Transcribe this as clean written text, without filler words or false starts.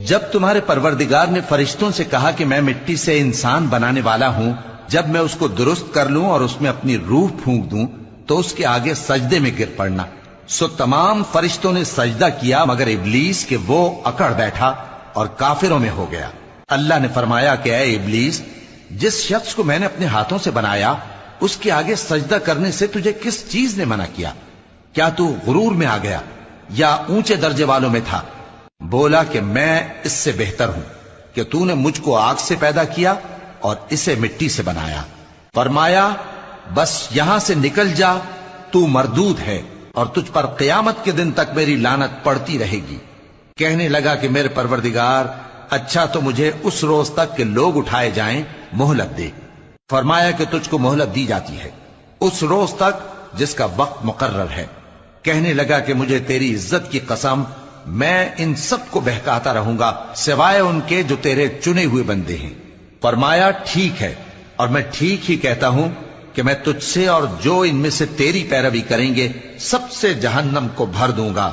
جب تمہارے پروردگار نے فرشتوں سے کہا کہ میں مٹی سے انسان بنانے والا ہوں، جب میں اس کو درست کر لوں اور اس میں اپنی روح پھونک دوں تو اس کے آگے سجدے میں گر پڑنا۔ سو تمام فرشتوں نے سجدہ کیا مگر ابلیس کہ وہ اکڑ بیٹھا اور کافروں میں ہو گیا۔ اللہ نے فرمایا کہ اے ابلیس، جس شخص کو میں نے اپنے ہاتھوں سے بنایا اس کے آگے سجدہ کرنے سے تجھے کس چیز نے منع کیا؟ کیا تو غرور میں آ گیا یا اونچے درجے والوں میں تھا؟ بولا کہ میں اس سے بہتر ہوں کہ تو نے مجھ کو آگ سے پیدا کیا اور اسے مٹی سے بنایا۔ فرمایا بس یہاں سے نکل جا، تو مردود ہے اور تجھ پر قیامت کے دن تک میری لعنت پڑتی رہے گی۔ کہنے لگا کہ میرے پروردگار، اچھا تو مجھے اس روز تک کہ لوگ اٹھائے جائیں مہلت دے۔ فرمایا کہ تجھ کو مہلت دی جاتی ہے اس روز تک جس کا وقت مقرر ہے۔ کہنے لگا کہ مجھے تیری عزت کی قسم، میں ان سب کو بہکاتا رہوں گا سوائے ان کے جو تیرے چنے ہوئے بندے ہیں۔ فرمایا ٹھیک ہے، اور میں ٹھیک ہی کہتا ہوں کہ میں تجھ سے اور جو ان میں سے تیری پیروی کریں گے سب سے جہنم کو بھر دوں گا۔